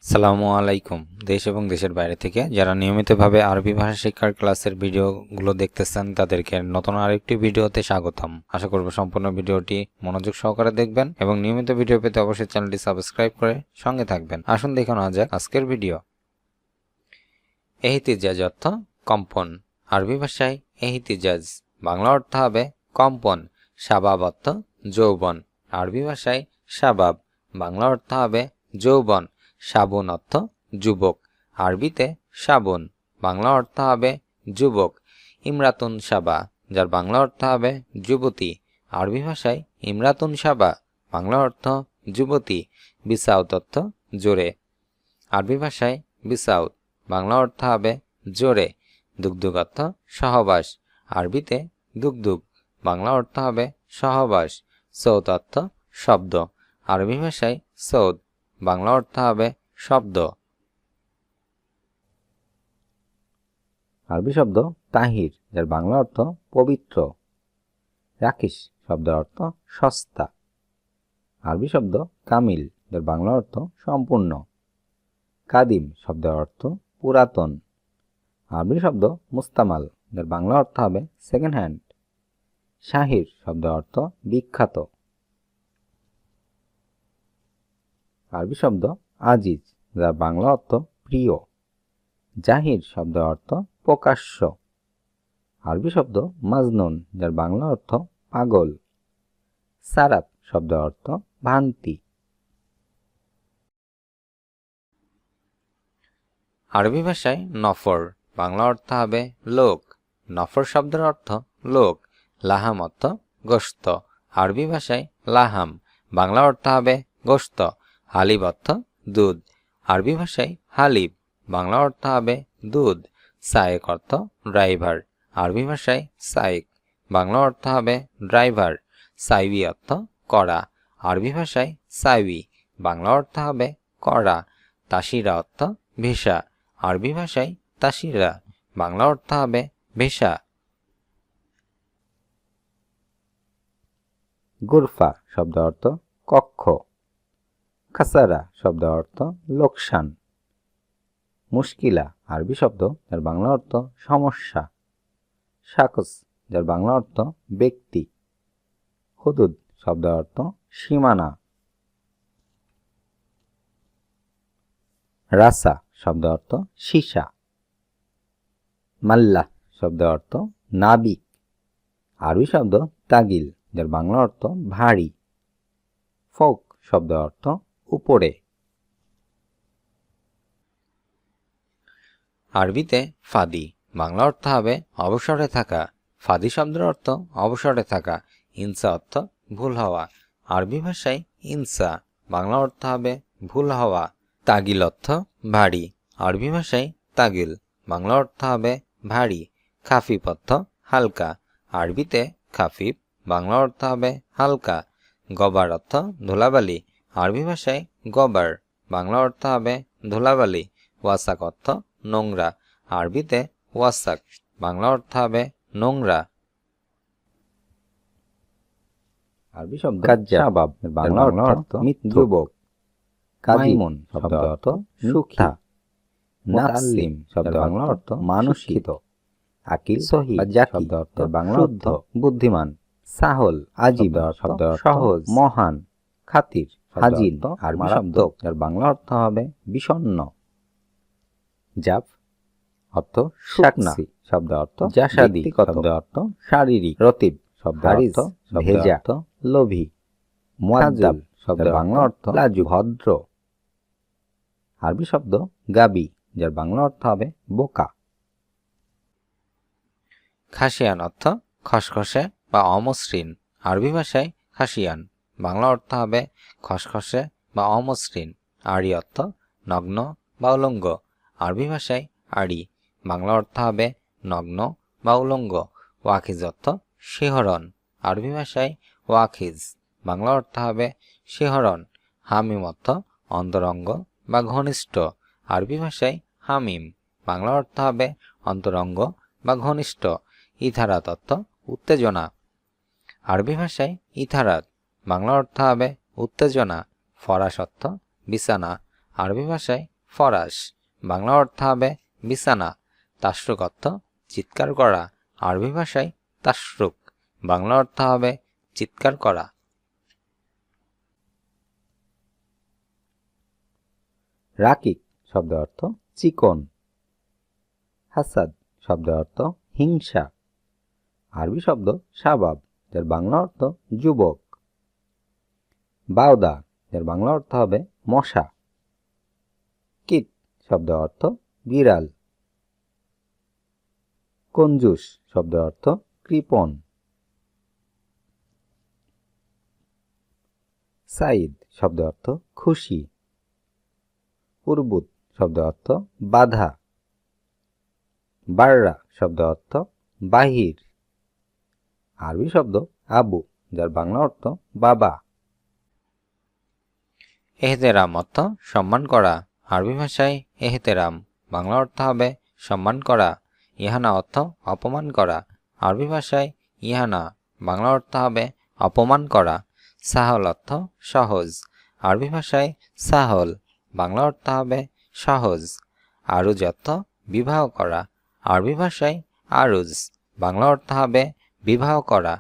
সালামু আলাইকুম। দেশ এবং দেশের বাইরে থেকে যারা নিয়মিতভাবে আরবি ভাষা শিক্ষার ক্লাসের ভিডিওগুলো দেখতেছেন তাদেরকে নতুন আরেকটি ভিডিওতে স্বাগতম। আশা করব সম্পূর্ণ ভিডিওটি মনোযোগ সহকারে দেখবেন এবং নিয়মিত ভিডিও পেতে অবশ্যই চ্যানেলটি সাবস্ক্রাইব করে সঙ্গে থাকবেন। আসুন দেখে নেওয়া যাক আজকের ভিডিও। এহতিজাজ অর্থ কম্পন। আরবি ভাষায় এহতিজাজ বাংলা অর্থ হবে কম্পন। শাবাব অর্থ যৌবন। আরবি ভাষায় শাবাব বাংলা অর্থ হবে যৌবন। সাবুন অর্থ যুবক। আরবিতে সাবুন বাংলা অর্থ হবে যুবক। ইমরাতুন সাবা যার বাংলা অর্থ হবে যুবতী। আরবি ভাষায় ইমরাতুন সাবা বাংলা অর্থ যুবতী। বিসাউত অর্থ জোরে। আরবি ভাষায় বিসাউত বাংলা অর্থ হবে জোরে। দুগদুগ অর্থ সহবাস। আরবিতে দুগদুগ বাংলা অর্থ হবে সহবাস। সৌত অর্থ শব্দ। আরবি ভাষায় সৌদ বাংলা অর্থ হবে শব্দ। আরবি শব্দ তাহির যার বাংলা অর্থ পবিত্র। রাকিস শব্দের অর্থ সস্তা। আরবি শব্দ কামিল যার বাংলা অর্থ সম্পূর্ণ। কাদিম শব্দের অর্থ পুরাতন। আরবি শব্দ মুস্তামাল যার বাংলা অর্থ হবে সেকেন্ড হ্যান্ড। শাহির শব্দের অর্থ বিখ্যাত। আরবি শব্দ আজিজ যার বাংলা অর্থ প্রিয়। জাহির শব্দের অর্থ প্রকাশ্য। আরবি শব্দ মাজনুন যার বাংলা অর্থ পাগল। সারাপ শব্দের অর্থ ভ্রান্তি। আরবি ভাষায় নফর বাংলা অর্থ হবে লোক। নফর শব্দের অর্থ লোক। লাহাম অর্থ গোশত। আরবি ভাষায় লাহাম বাংলা অর্থ হবে গোশত। হালিব অর্থ দুধ। আরবি ভাষায় হালিব বাংলা অর্থ হবে দুধ। সায়েক অর্থ ড্রাইভার। আরবি ভাষায় সায়েক বাংলা অর্থ হবে ড্রাইভার। সাইবি অর্থ কড়া। আরবি ভাষায় সাইবি বাংলা অর্থ হবে কড়া। তাসিরা অর্থ ভিসা। আরবি ভাষায় তাসিরা বাংলা অর্থ হবে ভিসা। গুরফা শব্দ অর্থ কক্ষ। খাসারা শব্দ অর্থ লোকসান। মুশকিলা আরবি শব্দ যার বাংলা অর্থ সমস্যা। শাকস যার বাংলা অর্থ ব্যক্তি। হুদুদ শব্দ অর্থ সীমানা। রাসা শব্দ অর্থ সীসা। মাল্লা শব্দ অর্থ নাবিক। আরবি শব্দ তাগিল যার বাংলা অর্থ ভারী। ফোক শব্দ অর্থ উপরে। আরবিতে ফাদি বাংলা অর্থ হবে অবসরে থাকা। ফাদি শব্দের অর্থ অবসরে থাকা। ইনসা অর্থ ভুল হওয়া। আরবি ভাষায় ইনসা বাংলা অর্থ হবে ভুল হওয়া। তাগিল অর্থ ভারী। আরবি ভাষায় তাগিল বাংলা অর্থ হবে ভারী। খাফিফ অর্থ হালকা। আরবিতে খাফিফ বাংলা অর্থ হবে হালকা। গবার অর্থ ধুলাবালি। আরবি ভাষায় গবার বাংলা অর্থ হবে ধুলাবালি। ওয়াসাক অর্থ নোংরা। আরবিতে ওয়াসাক বাংলা অর্থ হবে নোংরা। আরবি শব্দ শাবাব বাংলা অর্থ যুবক। কাজিমুন শব্দ অর্থ সুখী। নাসিম শব্দ বাংলা অর্থ মানসিক। আকিল সহি শব্দ অর্থ বাংলা অর্থ বুদ্ধিমান। সাহল আজিব শব্দ সহজ মহান। খাতির হাজিন আরবি শব্দ যার বাংলা অর্থ হবে বিষণ্ণ। জাফ অর্থ শুকনা শব্দ অর্থ জাসাদি শব্দ অর্থ শারীরিক। রতিব শব্দ অর্থ ভেজা লোভী। মুআদ্দাব শব্দ বাংলা অর্থ লাজুক ভদ্র। আরবি শব্দ গাবি যার বাংলা অর্থ হবে বোকা। খাসিয়ান অর্থ খসখসে বা অমসৃণ। আরবি ভাষায় খাসিয়ান বাংলা অর্থ হবে খসখসে বা অমসৃণ। আড়ি অর্থ নগ্ন বা উলঙ্গ। আরবি ভাষায় আড়ি বাংলা অর্থ হবে নগ্ন বা উলঙ্গ। ওয়াখিজ অর্থ শিহরণ। আরবি ভাষায় ওয়াখিজ বাংলা অর্থ হবে শিহরণ। হামিম অর্থ অন্তরঙ্গ বা ঘনিষ্ঠ। আরবি ভাষায় হামিম বাংলা অর্থ হবে অন্তরঙ্গ বা ঘনিষ্ঠ। ইথারাত অর্থ উত্তেজনা। আরবি ভাষায় ইথারাত বাংলা অর্থ হবে উত্তেজনা। ফরাশ অর্থ বিছানা। আরবি ভাষায় ফরাশ, বাংলা অর্থ হবে বিছানা। তাশরুক অর্থ চিৎকার করা, আরবি ভাষায় তাশরুক, বাংলা অর্থ হবে চিৎকার করা। রাকিক শব্দের অর্থ চিকন। হাসাদ শব্দের অর্থ হিংসা। আরবি শব্দ শাবাব, যার বাংলা অর্থ যুবক। বাউদা, যার বাংলা অর্থ হবে মশা। কিত শব্দের অর্থ বিড়াল। কঞ্জুস শব্দের অর্থ কৃপণ। সাইদ শব্দের অর্থ খুশি। উরবুত শব্দের অর্থ বাধা। বাররা শব্দের অর্থ বাহির। আরবি শব্দ আবু, যার বাংলা অর্থ বাবা। এহতেরাম অর্থ সম্মান করা, আরবি ভাষায় এহতেরাম, বাংলা অর্থ হবে সম্মান করা। ইহানা অর্থ অপমান করা, আরবি ভাষায় ইহানা, বাংলা অর্থ হবে অপমান করা। সাহল অর্থ সহজ, আরবি ভাষায় সাহল, বাংলা অর্থ হবে সহজ। আরুজ অর্থ বিবাহ করা, আরবি ভাষায় আরুজ, বাংলা অর্থ হবে বিবাহ করা।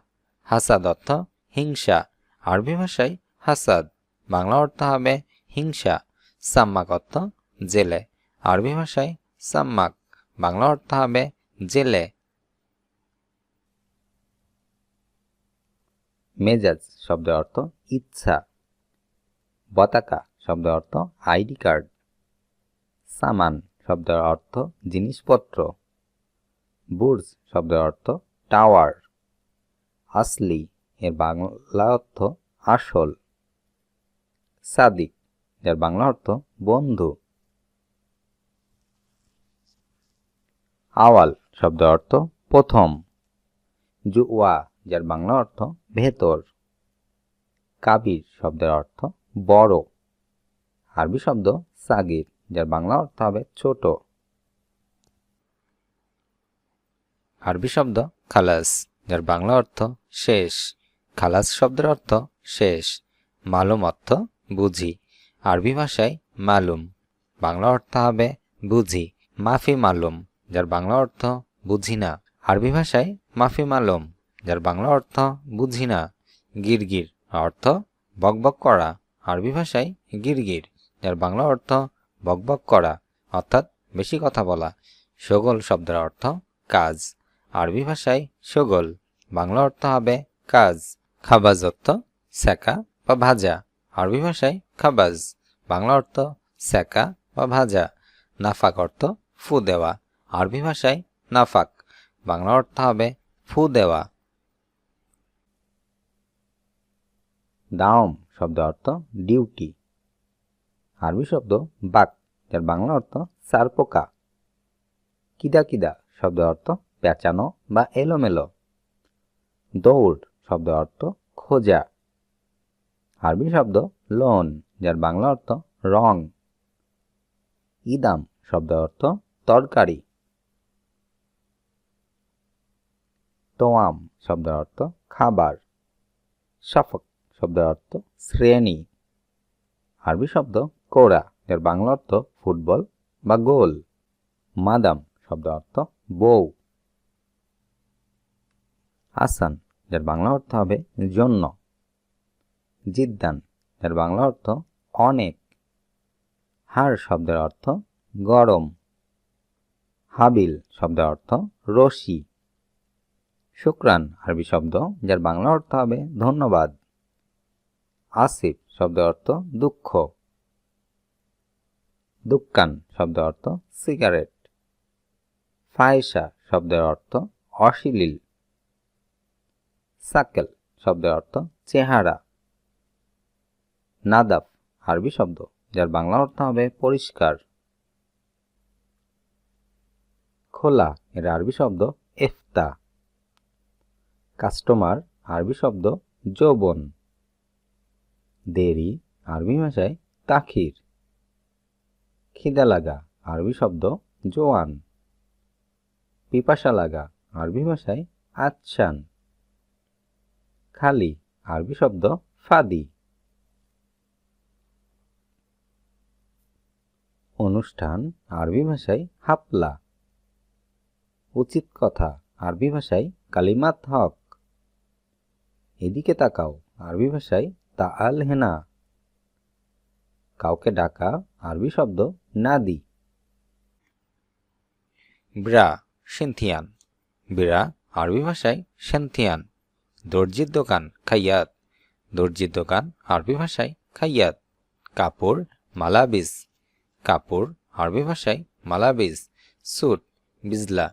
হাসাদ অর্থ হিংসা, আরবি ভাষায় হাসাদ, বাংলা অর্থ হবে হিংসা। সাম্মাক অর্থ জেলে, আরবি ভাষায় সাম্মাক, বাংলা অর্থ হবে জেলে। মেজাজ শব্দের অর্থ ইচ্ছা। পতাকা শব্দের অর্থ আইডি কার্ড। সামান শব্দের অর্থ জিনিসপত্র। বুর্জ শব্দের অর্থ টাওয়ার। আসলি এর বাংলা অর্থ আসল। সাদিক, যার বাংলা অর্থ বন্ধু। আওয়াল শব্দের অর্থ প্রথম। জুওয়া, যার বাংলা অর্থ ভেতর। কাবির শব্দের অর্থ বড়। আরবি শব্দ সাগির, যার বাংলা অর্থ হবে ছোট। আরবি শব্দ খালাস, যার বাংলা অর্থ শেষ, খালাস শব্দের অর্থ শেষ। মালুম অর্থ বুঝি, আরবি ভাষায় মালুম, বাংলা অর্থ হবে বুঝি। মাফি মালুম, যার বাংলা অর্থ বুঝি না, আরবি ভাষায় মাফি মালুম, যার বাংলা অর্থ বুঝি না। গিরগির অর্থ বকবক করা, আরবি ভাষায় গিরগির, যার বাংলা অর্থ বকবক করা অর্থাৎ বেশি কথা বলা। শগল শব্দের অর্থ কাজ, আরবি ভাষায় শগল, বাংলা অর্থ হবে কাজ। খাবাজ অর্থ সেকা বা ভাজা, আরবি ভাষায় খাবাজ, বাংলা অর্থ সেকা বা ভাজা। নাফাক অর্থ ফু দেওয়া, আরবি ভাষায় নাফাক, বাংলা অর্থ হবে ফু দেওয়া। দাওম শব্দের অর্থ ডিউটি। আরবি শব্দ বাক, যার বাংলা অর্থ সারপোকা। কিদা কিদা শব্দের অর্থ পেঁচানো বা এলোমেলো। দৌড় শব্দের অর্থ খোঁজা। আরবি শব্দ লোন, যার বাংলা অর্থ রং। ইদাম শব্দের অর্থ তরকারি। তোয়াম শব্দের অর্থ খাবার। শফক শব্দের অর্থ শ্রেণী। আরবি শব্দ কোরা, যার বাংলা অর্থ ফুটবল বা গোল। মাদাম শব্দের অর্থ বউ। আসান, যার বাংলা অর্থ হবে জন্য। জিদ্দান, যার বাংলা অর্থ অনেক। হার শব্দের অর্থ গরম। হাবিল শব্দের অর্থ রশি। শুক্রান আরবি শব্দ, যার বাংলা অর্থ হবে ধন্যবাদ। আসিফ শব্দের অর্থ দুঃখ। দুক্কান শব্দের অর্থ সিগারেট। ফায়সা শব্দের অর্থ অশ্লীল। সাকেল শব্দের অর্থ চেহারা। নাদাফ আরবি শব্দ, যার বাংলা অর্থ হবে পরিষ্কার। খোলা এর আরবি শব্দ ইফতা। কাস্টমার আরবি শব্দ যৌবন। দেরি আরবি ভাষায় তাখির। খিদা লাগা আরবি শব্দ জোয়ান। পিপাসা লাগা আরবি ভাষায় আচ্ছান। খালি আরবি শব্দ ফাদি। অনুষ্ঠান আরবি ভাষায় হাপলা। উচিত কথা আরবি ভাষায় কালিমাত হক। এদিকে তাকাও আরবি ভাষায় তাআল হেনা। কাউকে ডাকা আরবি শব্দ নাদি। ব্রা সিনথিয়ান, বিরা আরবি ভাষায় সেন্থিয়ান। দর্জির দোকান খাইয়াত, দর্জির দোকান আরবি ভাষায় খাইয়াত। কাপড় মালাবিস, কাপড় আরবি ভাষায় মালাবিস। স্যুট বিজলা,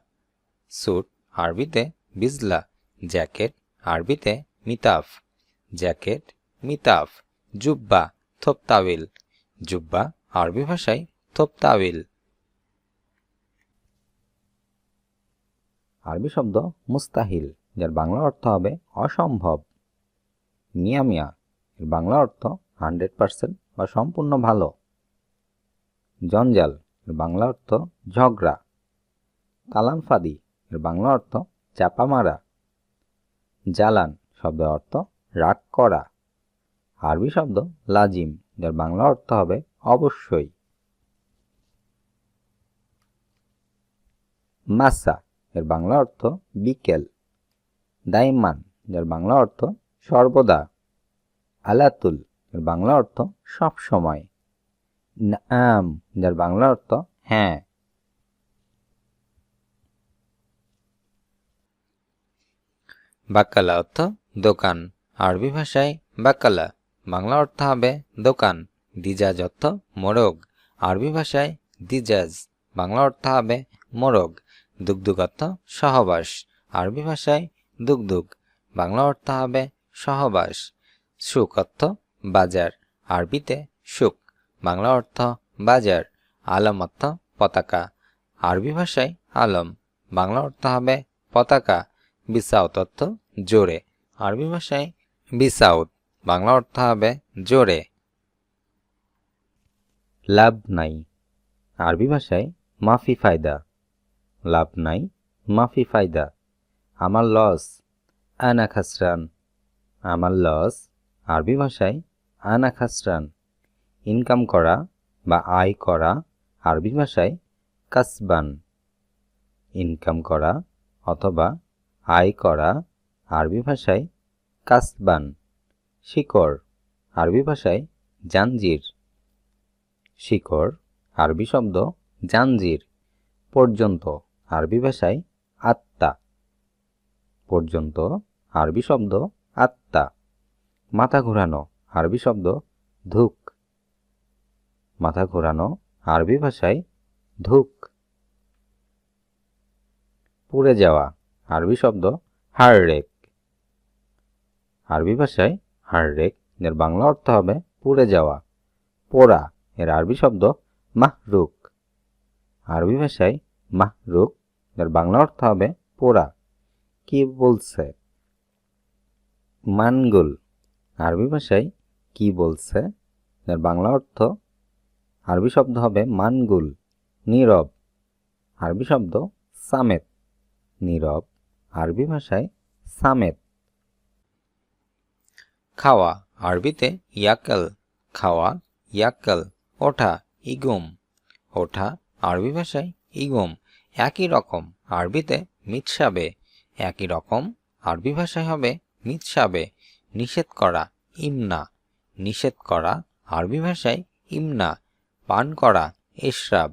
স্যুট আরবিতে বিজলা। জ্যাকেট আরবিতে মিতাফ, জ্যাকেট মিতাফ। জুব্বা থোপতাওয়েল, জুব্বা আরবি ভাষায় থোপতাওয়েল। আরবি শব্দ মুস্তাহিল, যার বাংলা অর্থ হবে অসম্ভব। মিয়া মিয়া, এর বাংলা অর্থ 100% বা সম্পূর্ণ ভালো। জঞ্জাল, এর বাংলা অর্থ ঝগড়া। কালাম ফাদি, এর বাংলা অর্থ চাপা মারা। জালান শব্দের অর্থ রাগ করা। আরবি শব্দ লাজিম, যার বাংলা অর্থ হবে অবশ্যই। মাসা, এর বাংলা অর্থ বিকেল। দাইমান, যার বাংলা অর্থ সর্বদা। আলাতুল, এর বাংলা অর্থ সব সময়। নাম, যার বাংলা অর্থ হ্যাঁ। বাক্কালা অর্থ দোকান, আরবি ভাষায় বাক্কালা, বাংলা অর্থ হবে দোকান। দিজাজ অর্থ মোরগ, আরবি ভাষায় দিজাজ, বাংলা অর্থ হবে মোরগ। দুগদুগ অর্থ সহবাস, আরবি ভাষায় দুগদুগ, বাংলা অর্থ হবে সহবাস। সুক অর্থ বাজার, আরবিতে সুক, বাংলা অর্থ বাজার। আলম অর্থ পতাকা, আরবি ভাষায় আলম, বাংলা অর্থ হবে পতাকা। বিসাউত অর্থ জোরে, আরবি ভাষায় বিসাউত, বাংলা অর্থ হবে জোরে। লাভ নাই, আরবি ভাষায় মাফি ফায়দা। লাভ নাই মাফি ফায়দা। আমার লস, আনা খাসরান, আমার লস, আরবি ভাষায় আনা খাসরান। ইনকাম করা বা আয় করা, আরবি ভাষায় কাসবান। ইনকাম করা অথবা আয় করা, আরবি ভাষায় কাসবান। শিকড়, আরবি ভাষায় জাঞ্জির। শিকড় আরবি শব্দ জাঞ্জির। পর্যন্ত, আরবি ভাষায় আত্মা। পর্যন্ত আরবি শব্দ আত্মা। মাথা ঘোরানো, আরবি শব্দ ধুক। মাথা ঘোরানো, আরবি ভাষায় ধুক। পুড়ে যাওয়া, আরবি শব্দ হাররেক। আরবি ভাষায় হাররেক, এর বাংলা অর্থ হবে পুড়ে যাওয়া। পোড়া, এর আরবি শব্দ মাহরুক। আরবি ভাষায় মাহরুক, এর বাংলা অর্থ হবে পোড়া। কি বলছে? মানগুল, আরবি ভাষায় কি বলছে, এর বাংলা অর্থ আরবি শব্দ হবে মানগুল। নীরব, আরবি শব্দ সামেত। নীরব, আরবি ভাষায় সামেত। খাওয়া, আরবিতে ইয়াকাল, খাওয়া ইয়াকাল। ওঠা ইগুম, ওঠা আরবি ভাষায় ইগুম। একই রকম, আরবিতে মিতসাবে, একই রকম আরবি ভাষায় হবে মিতসাবে। নিষেধ করা ইমনা, নিষেধ করা আরবি ভাষায় ইমনা। পান করা ইশরাব,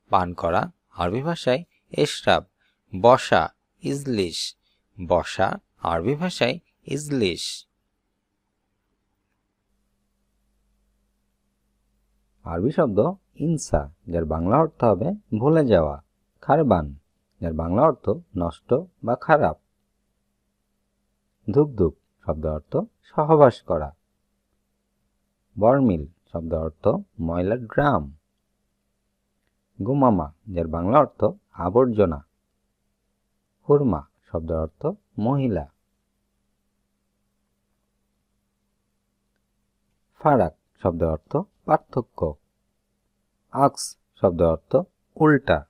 পান করা আরবি ভাষায় ইশরাব। বসা ইজলিস, বসা আরবি ভাষায় ইজলিস। আরবি শব্দ ইনসা, যার বাংলা অর্থ হবে ভুলে যাওয়া। খারবান, যার বাংলা অর্থ নষ্ট বা খারাপ। ধুকধুক শব্দ অর্থ সহবাস করা। বর্মিল শব্দ অর্থ ময়লার ড্রাম। গুমামা, যার বাংলা অর্থ আবর্জনা। হুরমা শব্দ অর্থ মহিলা। ফারাক শব্দ অর্থ পার্থক্য। আকস শব্দ অর্থ উল্টা।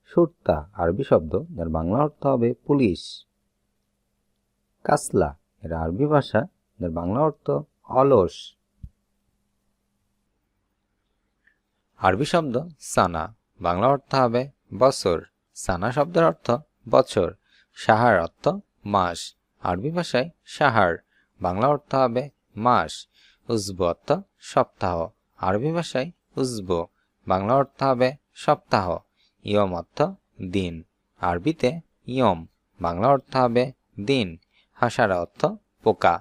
সুরতা আরবি শব্দ, যার বাংলা অর্থ হবে পুলিশ। কাসলা, এর আরবি ভাষা, যার বাংলা অর্থ অলস। আরবি শব্দ সানা, বাংলা অর্থ হবে বছর। সানা শব্দের অর্থ বছর। শাহর অর্থ মাস, আরবি ভাষায় শাহর, বাংলা অর্থ হবে মাস। উজবু অর্থ সপ্তাহ, আরবি ভাষায় উজবু, বাংলা অর্থ হবে সপ্তাহ। ইয়ম অর্থ দিন, আরবিতে ইয়ম, বাংলা অর্থ হবে দিন। হাসারা অর্থ পোকা,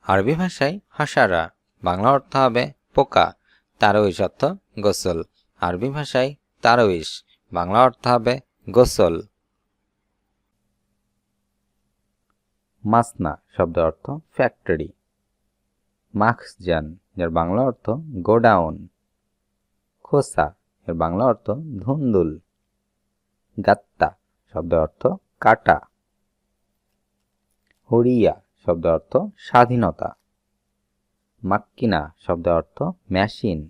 আরবি ভাষায় হাসারা, বাংলা অর্থ হবে পোকা। তারউইশ অর্থ গোসল, আরবি ভাষায় তারউইশ, বাংলা অর্থ হবে গোসল। মাসনা শব্দের অর্থ ফ্যাক্টরি। মাখজান এর বাংলা অর্থ গোডাউন। খোসা এর বাংলা অর্থ ধুন্দুল। গাত্তা শব্দের অর্থ কাটা। হরিয়া শব্দের অর্থ স্বাধীনতা। মাক্কিনা শব্দের অর্থ মেশিন।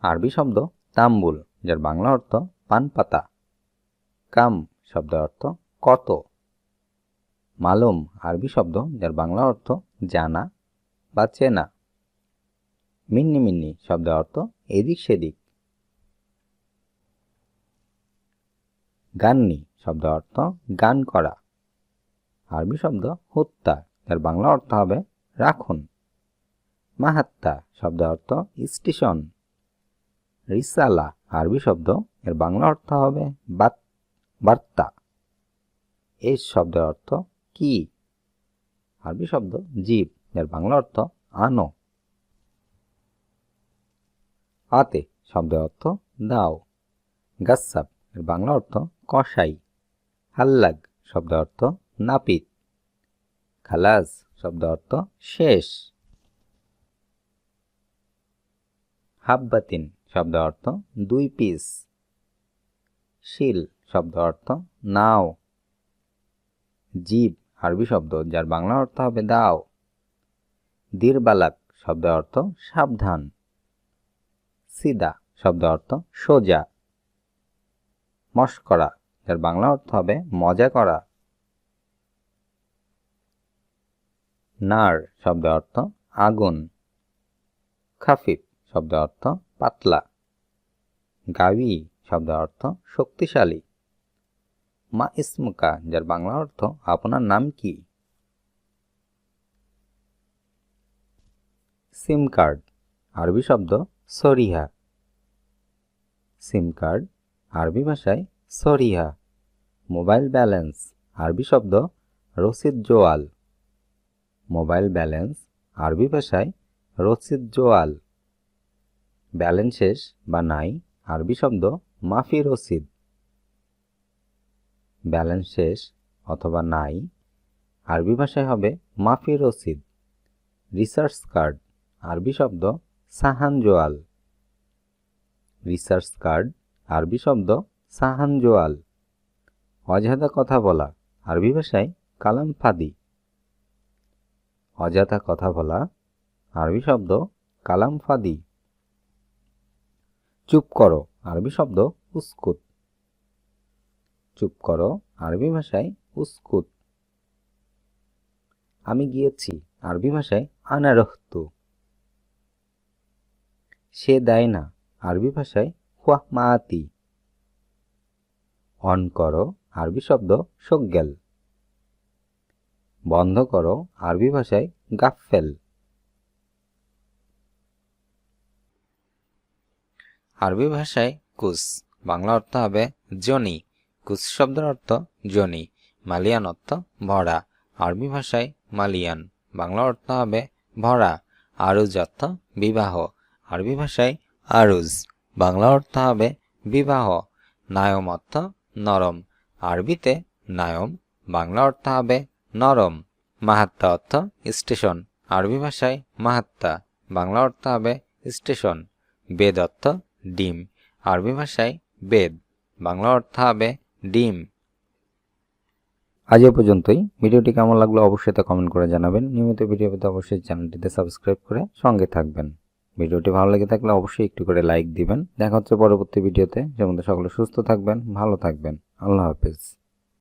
আরবি শব্দ তাম্বুল, যার বাংলা অর্থ পান পাতা। কাম শব্দের অর্থ কত। মালুম আরবি শব্দ, যার বাংলা অর্থ জানা বা চেনা। মিন্নি মিন্নি শব্দের অর্থ এদিক সেদিক। গান্নি শব্দের অর্থ গান করা। আরবি শব্দ হুত্তা, যার বাংলা অর্থ হবে রাখুন। মাহাত্তা শব্দের অর্থ স্টেশন। রিসালা আরবি শব্দ, এর বাংলা অর্থ হবে বার্তা। এই শব্দের অর্থ কি। আরবি শব্দ জিব, এর বাংলা অর্থ আনো। আতে শব্দের অর্থ দাও। গাসাব এর বাংলা অর্থ কসাই। হাল্লাগ শব্দের অর্থ নাপিত। খালাস শব্দের অর্থ শেষ। হাব্বাতিন শব্দের অর্থ 2 পিস। শিল শব্দের অর্থ নাও। জিব আরবি শব্দ, যার বাংলা অর্থ হবে দাও। দিরবালাক শব্দের অর্থ সাবধান। সিদা শব্দের অর্থ সোজা। মশকরা, যার বাংলা অর্থ হবে মজা করা। নার শব্দের অর্থ আগুন। খাফিফ শব্দের অর্থ পাতলা। গাবি শব্দের অর্থ শক্তিশালী। মা ইসমুকা, যার বাংলা অর্থ আপনার নাম কি। সিম কার্ড আরবি শব্দ সরিহা। সিম কার্ড আরবি ভাষায় সরিহা। মোবাইল ব্যালেন্স আরবি শব্দ রসিদ জোয়াল। মোবাইল ব্যালেন্স আরবি ভাষায় রসিদ জোয়াল। ব্যালেন্স শেষ বা নাই আরবি শব্দ মাফি রসিদ। ব্যালেন্স শেষ অথবা নাই আরবি ভাষায় হবে মাফি রসিদ। রিসার্চ কার্ড আরবি শব্দ সাহান জোয়াল। রিসার্চ কার্ড আরবি শব্দ সাহান জোয়াল। অযথা কথা বলা আরবি ভাষায় কালাম ফাদি। অযথা কথা বলা আরবি শব্দ কালাম ফাদি। চুপ করো আরবি শব্দ উস্কুত। চুপ করো আরবি ভাষায় উস্কুত। আমি গিয়েছি আরবি ভাষায় আনা রহতু। সে দেয় না আরবি ভাষায় হুয়া মাতি। অন করো আরবি শব্দ শোকগেল। বন্ধ করো আরবি ভাষায় গাফফেল। আরবি ভাষায় কুস, বাংলা অর্থ হবে জনি। কুস শব্দের অর্থ জনি। মালিয়ান অর্থ ভরা, আরবি ভাষায় মালিয়ান, বাংলা অর্থ হবে ভরা। আরুজ অর্থ বিবাহ, আরবি ভাষায় আরুজ, বাংলা অর্থ হবে বিবাহ। নায়ম অর্থ নরম, আরবিতে নায়ম, বাংলা অর্থ হবে নরম। মাহাত্তা অর্থ স্টেশন, আরবি ভাষায় মাহাত্তা, বাংলা অর্থ হবে স্টেশন। বেদ অর্থ ডিম, আরবি ভাষায় বেদ, বাংলা অর্থ হবে ডিম। আজ এ পর্যন্তই। ভিডিওটি কেমন লাগলো অবশ্যই তা কমেন্ট করে জানাবেন। নিয়মিত ভিডিও পেতে অবশ্যই চ্যানেলটিতে সাবস্ক্রাইব করে সঙ্গে থাকবেন। ভিডিওটি ভালো লেগে থাকলে অবশ্যই একটু করে লাইক দিবেন। দেখা হচ্ছে পরবর্তী ভিডিওতে। যেমন সকলে সুস্থ থাকবেন, ভালো থাকবেন। আল্লাহ হাফেজ।